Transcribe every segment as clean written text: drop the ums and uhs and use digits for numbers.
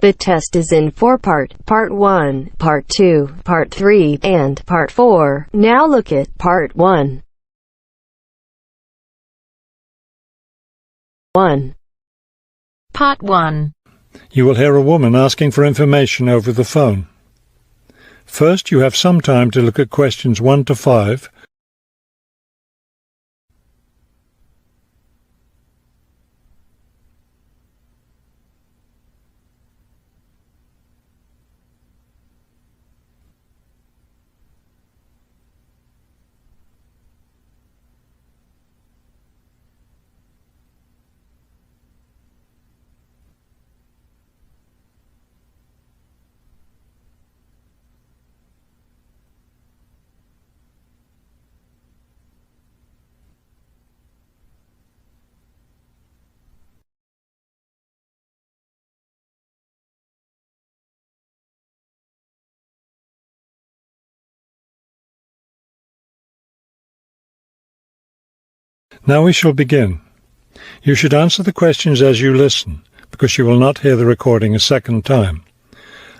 The test is in 4-part, Part 1, Part 2, Part 3, and Part 4. Now look at Part 1. 1. Part 1. You will hear a woman asking for information over the phone. First, you have some time to look at questions 1 to 5. Now we shall begin. You should answer the questions as you listen, because you will not hear the recording a second time.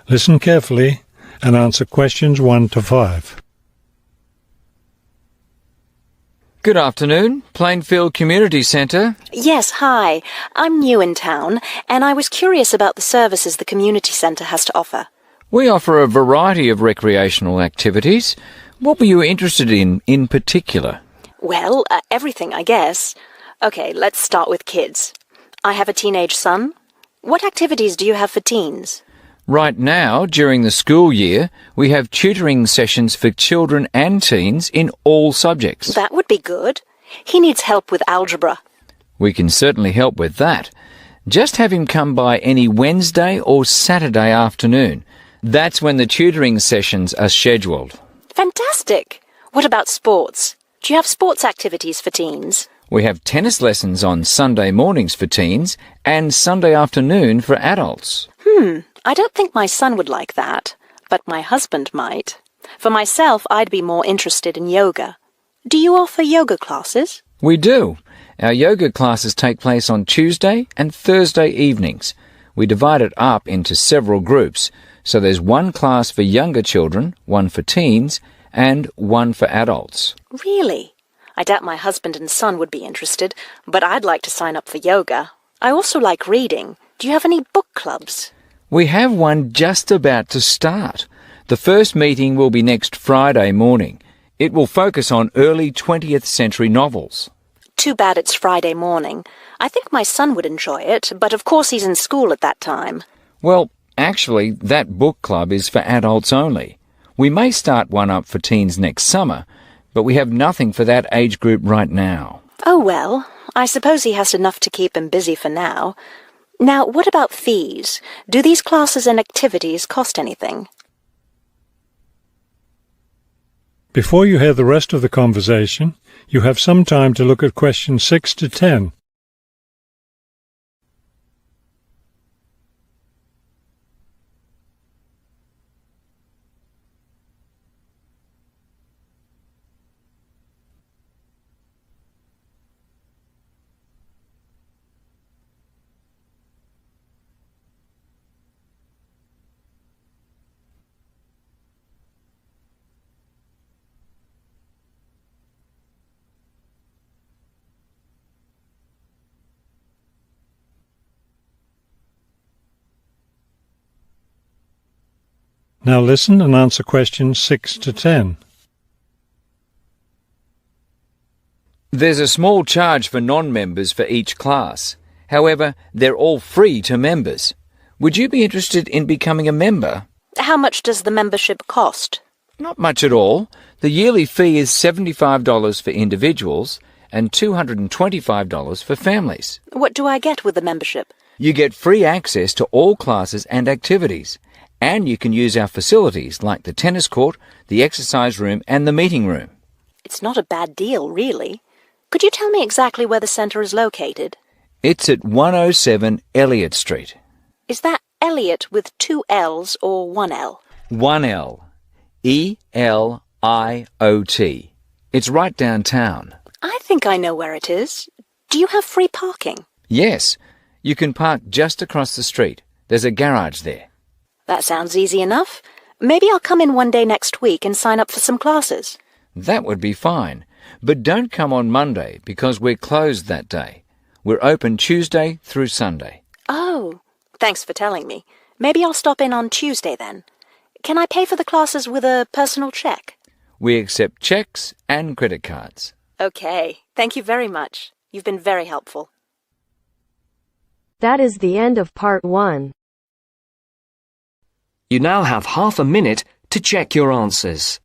Listen carefully and answer questions 1 to 5. Good afternoon, Plainfield Community Centre. Yes, hi. I'm new in town, and I was curious about the services the community centre has to offer. We offer a variety of recreational activities. What were you interested in particular? Well, everything, I guess. Okay, let's start with kids. I have a teenage son. What activities do you have for teens? Right now, during the school year, we have tutoring sessions for children and teens in all subjects. That would be good. He needs help with algebra. We can certainly help with that. Just have him come by any Wednesday or Saturday afternoon. That's when the tutoring sessions are scheduled. Fantastic! What about sports? Do you have sports activities for teens? We have tennis lessons on Sunday mornings for teens and Sunday afternoon for adults. I don't think my son would like that, but my husband might. For myself, I'd be more interested in yoga. Do you offer yoga classes? We do. Our yoga classes take place on Tuesday and Thursday evenings. We divide it up into several groups, so there's one class for younger children, one for teens, and one for adults. Really? I doubt my husband and son would be interested, but I'd like to sign up for yoga. I also like reading. Do you have any book clubs? We have one just about to start. The first meeting will be next Friday morning. It will focus on early 20th century novels. Too bad it's Friday morning. I think my son would enjoy it, but of course he's in school at that time. Well, actually, that book club is for adults only. We may start one up for teens next summer, but we have nothing for that age group right now. Oh well, I suppose he has enough to keep him busy for now. Now, what about fees? Do these classes and activities cost anything? Before you hear the rest of the conversation, you have some time to look at questions 6 to 10. Now listen and answer questions 6 to 10. There's a small charge for non-members for each class. However, they're all free to members. Would you be interested in becoming a member? How much does the membership cost? Not much at all. The yearly fee is $75 for individuals and $225 for families. What do I get with the membership? You get free access to all classes and activities, and you can use our facilities like the tennis court, the exercise room and the meeting room. It's not a bad deal, really. Could you tell me exactly where the centre is located? It's at 107 Elliott Street. Is that Elliott with 2 L's or 1 L? 1 L. E-L-I-O-T. It's right downtown. I think I know where it is. Do you have free parking? Yes. You can park just across the street. There's a garage there. That sounds easy enough. Maybe I'll come in one day next week and sign up for some classes. That would be fine. But don't come on Monday because we're closed that day. We're open Tuesday through Sunday. Oh, thanks for telling me. Maybe I'll stop in on Tuesday then. Can I pay for the classes with a personal cheque? We accept cheques and credit cards. Okay, thank you very much. You've been very helpful. That is the end of part 1. You now have half a minute to check your answers.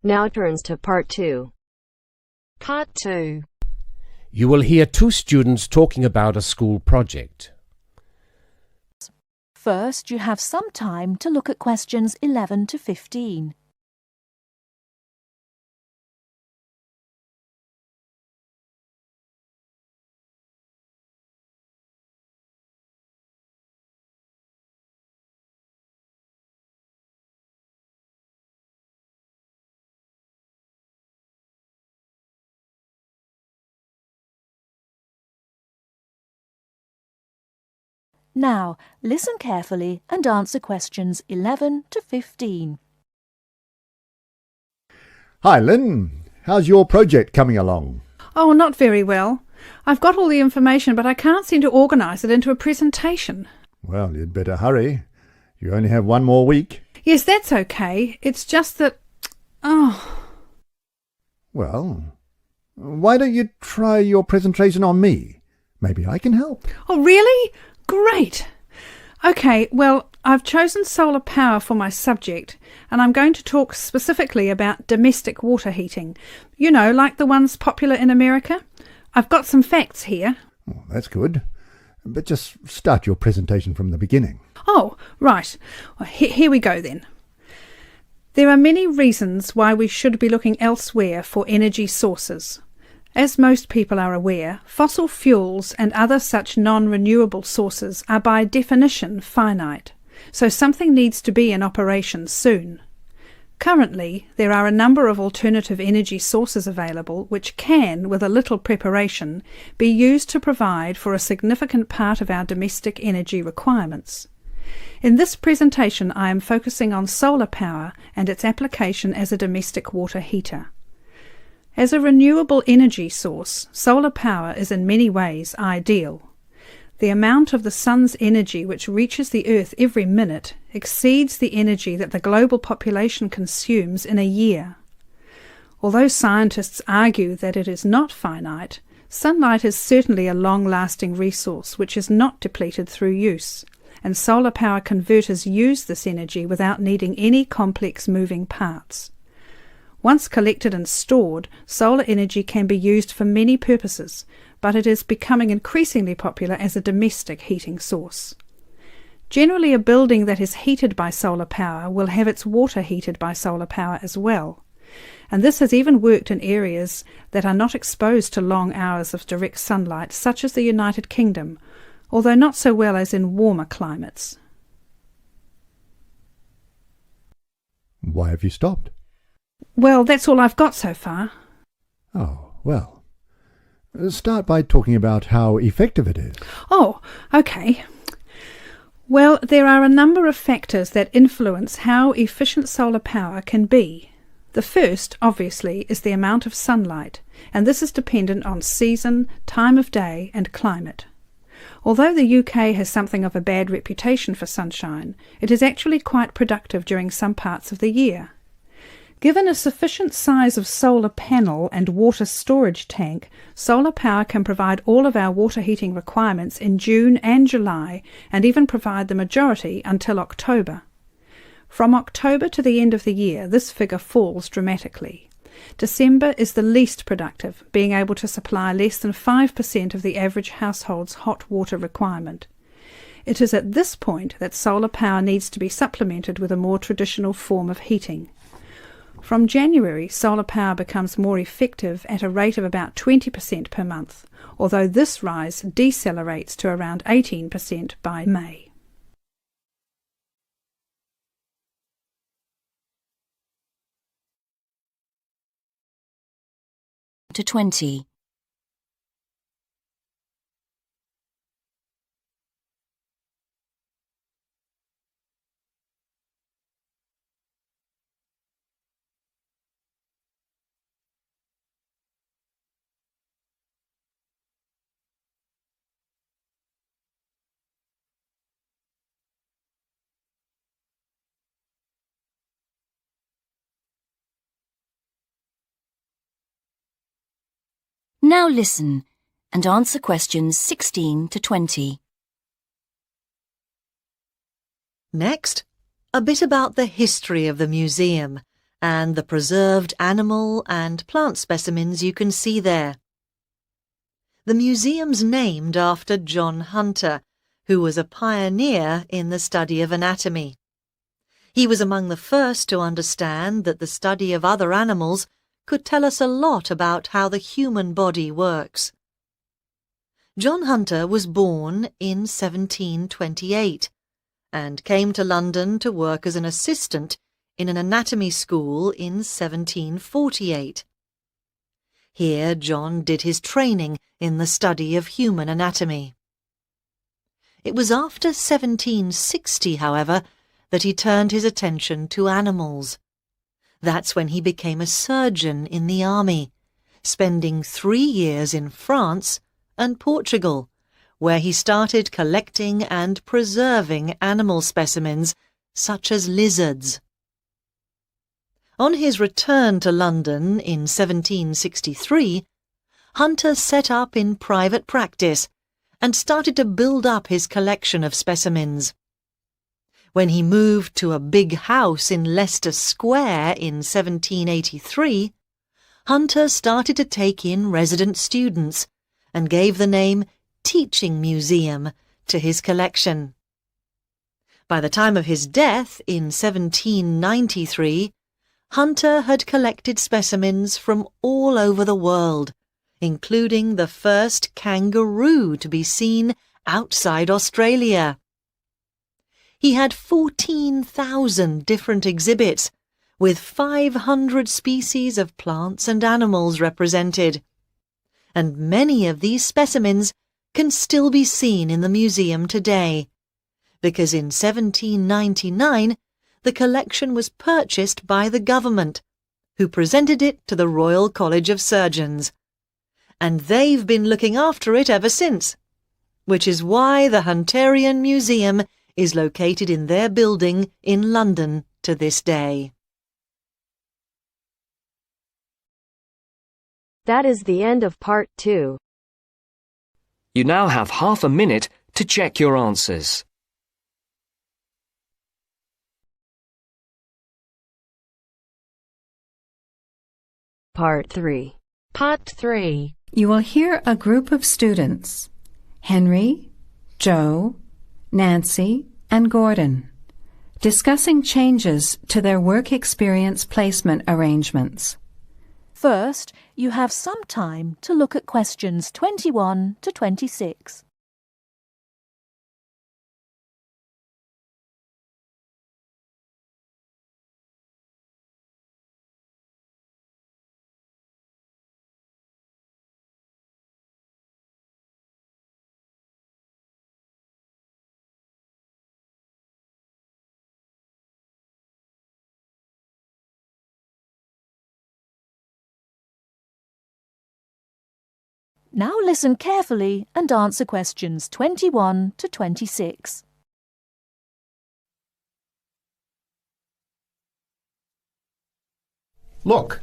Now turns to part 2. Part 2. You will hear two students talking about a school project. First, you have some time to look at questions 11 to 15. Now, listen carefully and answer questions 11 to 15. Hi, Lynn. How's your project coming along? Oh, not very well. I've got all the information, but I can't seem to organise it into a presentation. Well, you'd better hurry. You only have one more week. Yes, that's okay. It's just that... Oh. Well, why don't you try your presentation on me? Maybe I can help. Oh, really? Great. Okay, well, I've chosen solar power for my subject, and I'm going to talk specifically about domestic water heating. You know, like the ones popular in America. I've got some facts here. Oh, that's good. But just start your presentation from the beginning. Oh, right. Well, here we go then. There are many reasons why we should be looking elsewhere for energy sources. As most people are aware, fossil fuels and other such non-renewable sources are by definition finite, so something needs to be in operation soon. Currently, there are a number of alternative energy sources available which can, with a little preparation, be used to provide for a significant part of our domestic energy requirements. In this presentation, I am focusing on solar power and its application as a domestic water heater. As a renewable energy source, solar power is in many ways ideal. The amount of the sun's energy which reaches the earth every minute exceeds the energy that the global population consumes in a year. Although scientists argue that it is not finite, sunlight is certainly a long-lasting resource which is not depleted through use, and solar power converters use this energy without needing any complex moving parts. Once collected and stored, solar energy can be used for many purposes, but it is becoming increasingly popular as a domestic heating source. Generally, a building that is heated by solar power will have its water heated by solar power as well, and this has even worked in areas that are not exposed to long hours of direct sunlight, such as the United Kingdom, although not so well as in warmer climates. Why have you stopped? Well, that's all I've got so far. Oh, well. Start by talking about how effective it is. Oh, okay. Well, there are a number of factors that influence how efficient solar power can be. The first, obviously, is the amount of sunlight, and this is dependent on season, time of day, and climate. Although the UK has something of a bad reputation for sunshine, it is actually quite productive during some parts of the year. Given a sufficient size of solar panel and water storage tank, solar power can provide all of our water heating requirements in June and July, and even provide the majority until October. From October to the end of the year, this figure falls dramatically. December is the least productive, being able to supply less than 5% of the average household's hot water requirement. It is at this point that solar power needs to be supplemented with a more traditional form of heating. From January, solar power becomes more effective at a rate of about 20% per month, although this rise decelerates to around 18% by May. To 20. Now listen and answer questions 16 to 20. Next, a bit about the history of the museum and the preserved animal and plant specimens you can see there. The museum's named after John Hunter, who was a pioneer in the study of anatomy. He was among the first to understand that the study of other animals could tell us a lot about how the human body works. John Hunter was born in 1728 and came to London to work as an assistant in an anatomy school in 1748. Here John did his training in the study of human anatomy. It was after 1760, however, that he turned his attention to animals. That's when he became a surgeon in the army, spending 3 years in France and Portugal, where he started collecting and preserving animal specimens such as lizards. On his return to London in 1763, Hunter set up in private practice and started to build up his collection of specimens. When he moved to a big house in Leicester Square in 1783, Hunter started to take in resident students and gave the name Teaching Museum to his collection. By the time of his death in 1793, Hunter had collected specimens from all over the world, including the first kangaroo to be seen outside Australia. He had 14,000 different exhibits, with 500 species of plants and animals represented. And many of these specimens can still be seen in the museum today, because in 1799 the collection was purchased by the government, who presented it to the Royal College of Surgeons. And they've been looking after it ever since, which is why the Hunterian Museum is located in their building in London to this day. That is the end of part 2. You now have half a minute to check your answers. Part 3. Part 3. You will hear a group of students, Henry, Joe, Nancy, and Gordon, discussing changes to their work experience placement arrangements. First, you have some time to look at questions 21 to 26. Now listen carefully and answer questions 21 to 26. Look,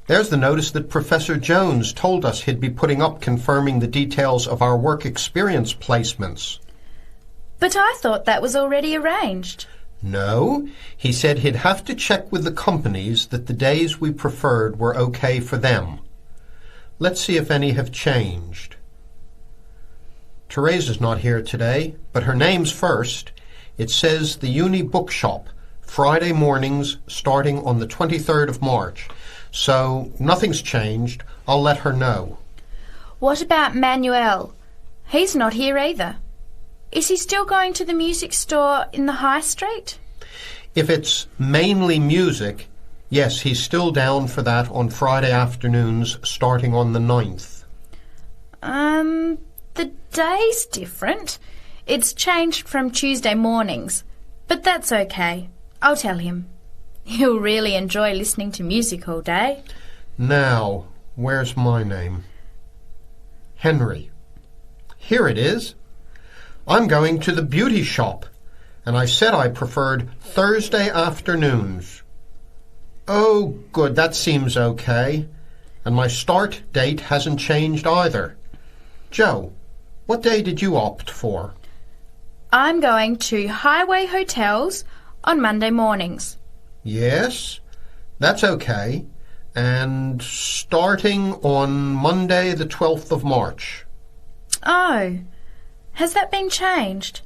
there's the notice that Professor Jones told us he'd be putting up confirming the details of our work experience placements. But I thought that was already arranged. No, he said he'd have to check with the companies that the days we preferred were okay for them. Let's see if any have changed. Teresa's not here today, but her name's first. It says the Uni Bookshop, Friday mornings starting on the 23rd of March. So nothing's changed. I'll let her know. What about Manuel? He's not here either. Is he still going to the music store in the high street? If it's mainly music, yes, he's still down for that on Friday afternoons starting on the 9th. The day's different. It's changed from Tuesday mornings. But that's okay. I'll tell him. He'll really enjoy listening to music all day. Now, where's my name? Henry. Here it is. I'm going to the beauty shop, and I said I preferred Thursday afternoons. Oh, good, that seems okay. And my start date hasn't changed either. Joe, what day did you opt for? I'm going to Highway Hotels on Monday mornings. Yes, that's okay. And starting on Monday the 12th of March. Oh, has that been changed?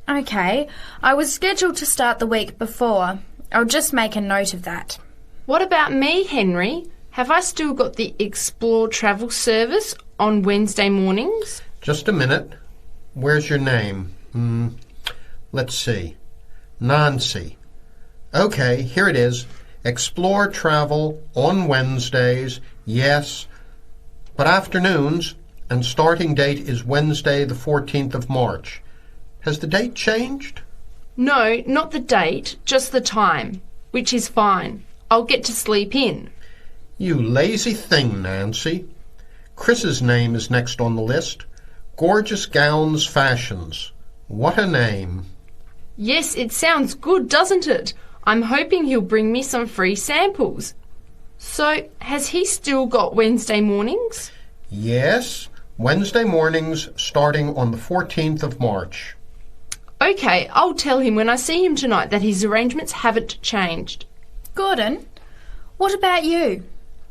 Okay, I was scheduled to start the week before. I'll just make a note of that. What about me, Henry? Have I still got the Explore travel service on Wednesday mornings? Just a minute. Where's your name? Let's see. Nancy. Okay, here it is. Explore travel on Wednesdays, yes, but afternoons, and starting date is Wednesday the 14th of March. Has the date changed? No, not the date, just the time, which is fine. I'll get to sleep in. You lazy thing, Nancy. Chris's name is next on the list. Gorgeous Gowns Fashions. What a name. Yes, it sounds good, doesn't it? I'm hoping he'll bring me some free samples. So, has he still got Wednesday mornings? Yes, Wednesday mornings starting on the 14th of March. Okay, I'll tell him when I see him tonight that his arrangements haven't changed. Gordon, what about you?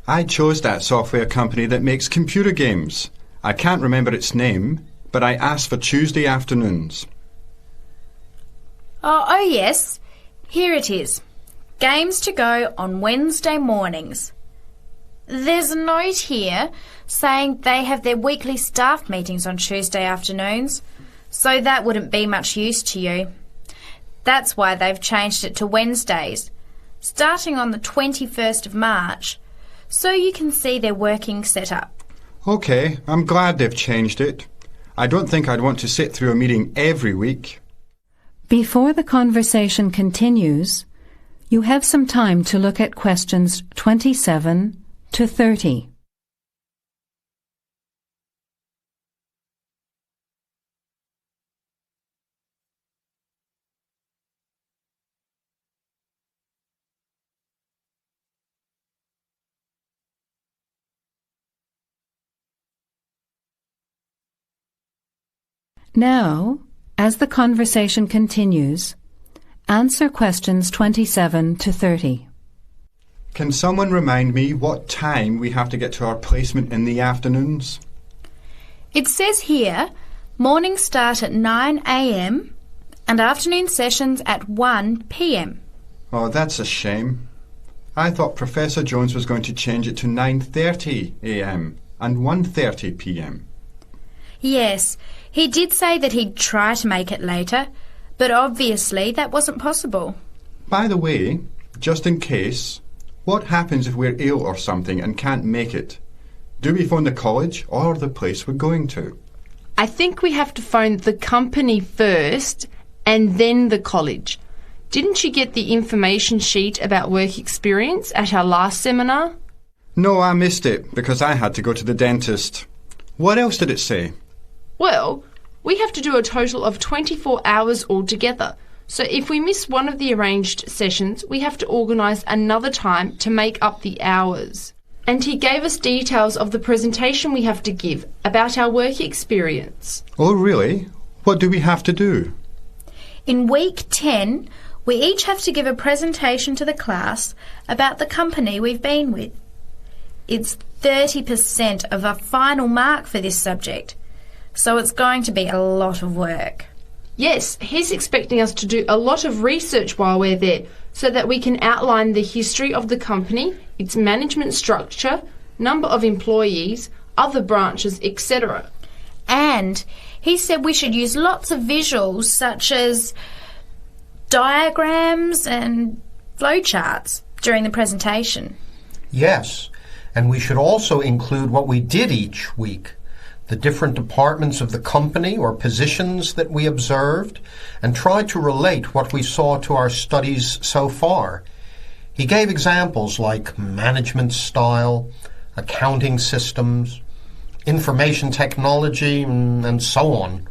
I chose that software company that makes computer games. I can't remember its name, but I asked for Tuesday afternoons. Oh, yes. Here it is. Games to go on Wednesday mornings. There's a note here saying they have their weekly staff meetings on Tuesday afternoons, so that wouldn't be much use to you. That's why they've changed it to Wednesdays, starting on the 21st of March, so you can see their working setup. OK, I'm glad they've changed it. I don't think I'd want to sit through a meeting every week. Before the conversation continues, you have some time to look at questions 27 to 30. Now, as the conversation continues, answer questions 27 to 30. Can someone remind me what time we have to get to our placement in the afternoons? It says here, mornings start at 9 a.m. and afternoon sessions at 1 p.m. Oh, that's a shame. I thought Professor Jones was going to change it to 9:30 a.m. and 1:30 p.m. Yes, he did say that he'd try to make it later, but obviously that wasn't possible. By the way, just in case, what happens if we're ill or something and can't make it? Do we phone the college or the place we're going to? I think we have to phone the company first and then the college. Didn't you get the information sheet about work experience at our last seminar? No, I missed it because I had to go to the dentist. What else did it say? Well, we have to do a total of 24 hours altogether, So if we miss one of the arranged sessions, we have to organise another time to make up the hours. And he gave us details of the presentation we have to give about our work experience. Oh, really? What do we have to do? In week 10, we each have to give a presentation to the class about the company we've been with. It's 30% of our final mark for this subject, so it's going to be a lot of work. Yes, he's expecting us to do a lot of research while we're there so that we can outline the history of the company, its management structure, number of employees, other branches, etc. And he said we should use lots of visuals such as diagrams and flowcharts during the presentation. Yes, and we should also include what we did each week, the different departments of the company or positions that we observed, and try to relate what we saw to our studies so far. He gave examples like management style, accounting systems, information technology, and so on.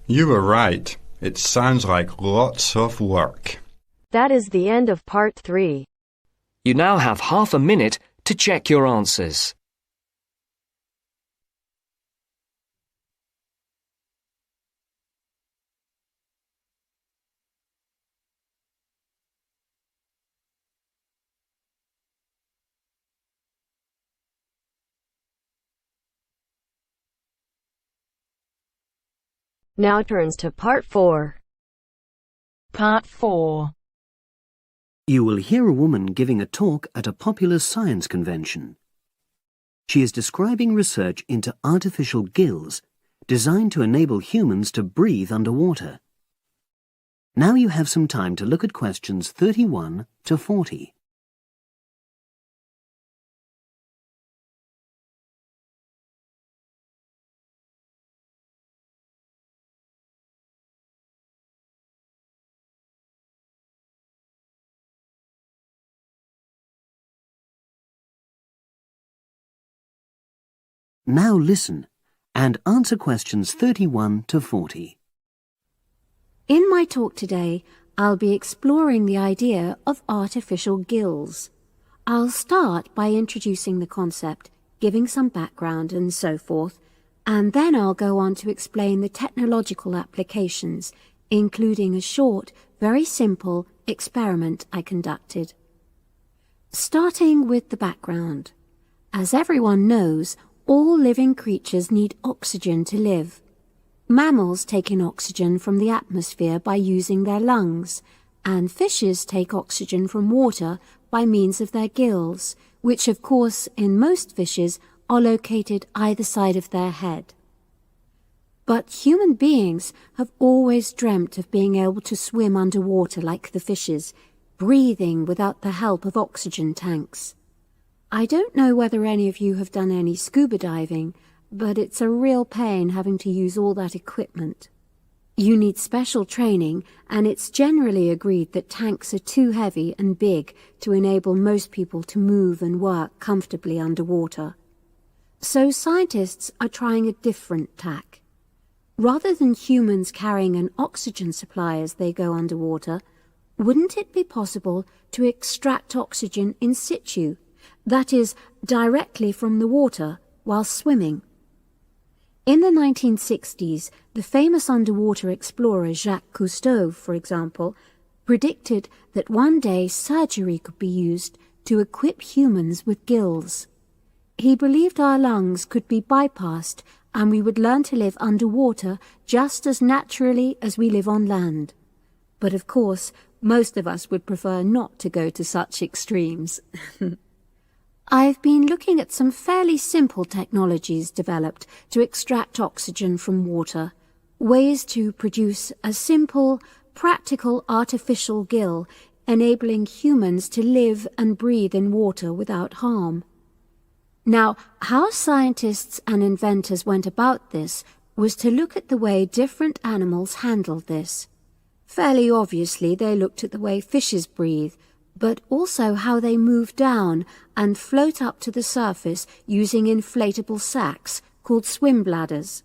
You were right. It sounds like lots of work. That is the end of part 3. You now have half a minute to check your answers. Now turns to part 4. Part 4. You will hear a woman giving a talk at a popular science convention. She is describing research into artificial gills designed to enable humans to breathe underwater. Now you have some time to look at questions 31 to 40. Now listen and answer questions 31 to 40. In my talk today, I'll be exploring the idea of artificial gills. I'll start by introducing the concept, giving some background and so forth, and then I'll go on to explain the technological applications, including a short, very simple experiment I conducted. Starting with the background. As everyone knows, all living creatures need oxygen to live. Mammals take in oxygen from the atmosphere by using their lungs, and fishes take oxygen from water by means of their gills, which of course in most fishes are located either side of their head. But human beings have always dreamt of being able to swim underwater like the fishes, breathing without the help of oxygen tanks. I don't know whether any of you have done any scuba diving, but it's a real pain having to use all that equipment. You need special training, and it's generally agreed that tanks are too heavy and big to enable most people to move and work comfortably underwater. So scientists are trying a different tack. Rather than humans carrying an oxygen supply as they go underwater, wouldn't it be possible to extract oxygen in situ? That is, directly from the water while swimming. In the 1960s, the famous underwater explorer Jacques Cousteau, for example, predicted that one day surgery could be used to equip humans with gills. He believed our lungs could be bypassed and we would learn to live underwater just as naturally as we live on land. But of course, most of us would prefer not to go to such extremes. I've been looking at some fairly simple technologies developed to extract oxygen from water, ways to produce a simple, practical artificial gill enabling humans to live and breathe in water without harm. Now, how scientists and inventors went about this was to look at the way different animals handled this. Fairly obviously, they looked at the way fishes breathe, but also how they move down and float up to the surface using inflatable sacs called swim bladders.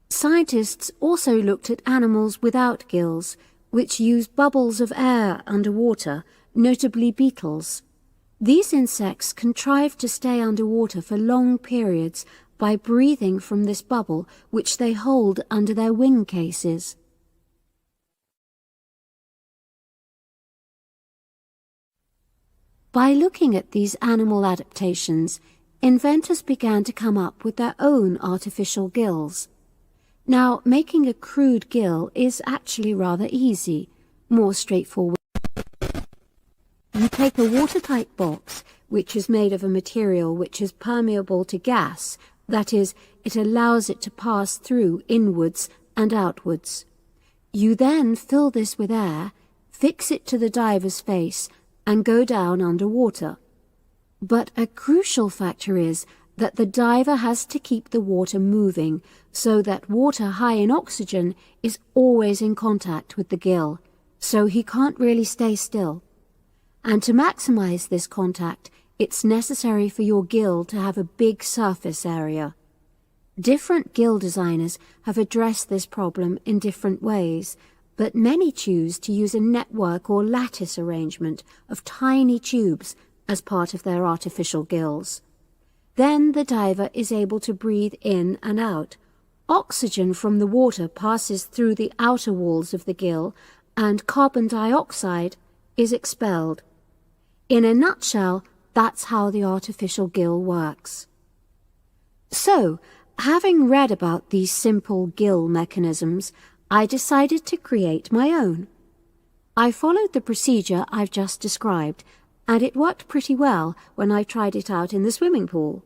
Scientists also looked at animals without gills, which use bubbles of air underwater, notably beetles. These insects contrive to stay underwater for long periods by breathing from this bubble which they hold under their wing cases. By looking at these animal adaptations, inventors began to come up with their own artificial gills. Now, making a crude gill is actually rather easy, more straightforward. You take a watertight box, which is made of a material which is permeable to gas, that is, it allows it to pass through inwards and outwards. You then fill this with air, fix it to the diver's face, and go down underwater. But a crucial factor is that the diver has to keep the water moving so that water high in oxygen is always in contact with the gill, so he can't really stay still. And to maximize this contact, it's necessary for your gill to have a big surface area. Different gill designers have addressed this problem in different ways, but many choose to use a network or lattice arrangement of tiny tubes as part of their artificial gills. Then the diver is able to breathe in and out. Oxygen from the water passes through the outer walls of the gill, and carbon dioxide is expelled. In a nutshell, that's how the artificial gill works. So, having read about these simple gill mechanisms, I decided to create my own. I followed the procedure I've just described, and it worked pretty well when I tried it out in the swimming pool.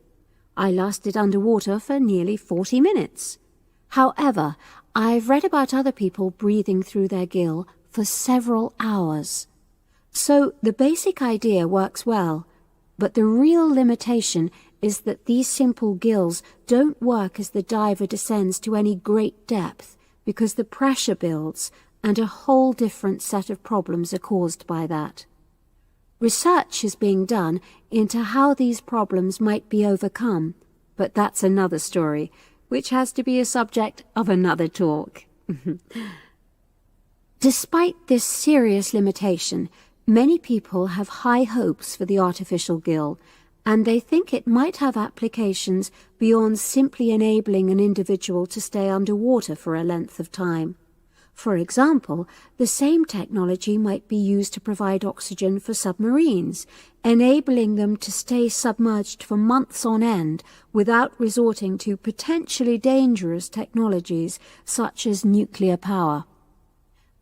I lasted underwater for nearly 40 minutes. However, I've read about other people breathing through their gill for several hours. So the basic idea works well, but the real limitation is that these simple gills don't work as the diver descends to any great depth, because the pressure builds and a whole different set of problems are caused by that. Research is being done into how these problems might be overcome, but that's another story, which has to be a subject of another talk. Despite this serious limitation, many people have high hopes for the artificial gill, and they think it might have applications beyond simply enabling an individual to stay underwater for a length of time. For example, the same technology might be used to provide oxygen for submarines, enabling them to stay submerged for months on end without resorting to potentially dangerous technologies such as nuclear power.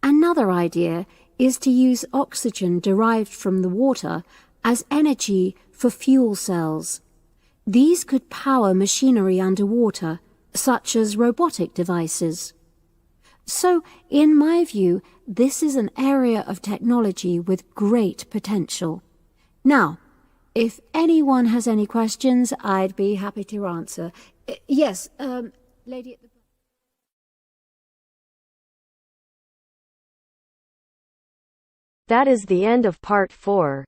Another idea is to use oxygen derived from the water as energy for fuel cells. These could power machinery underwater, such as robotic devices. So, in my view, this is an area of technology with great potential. Now, if anyone has any questions, I'd be happy to answer. Yes, lady at the... That is the end of part 4.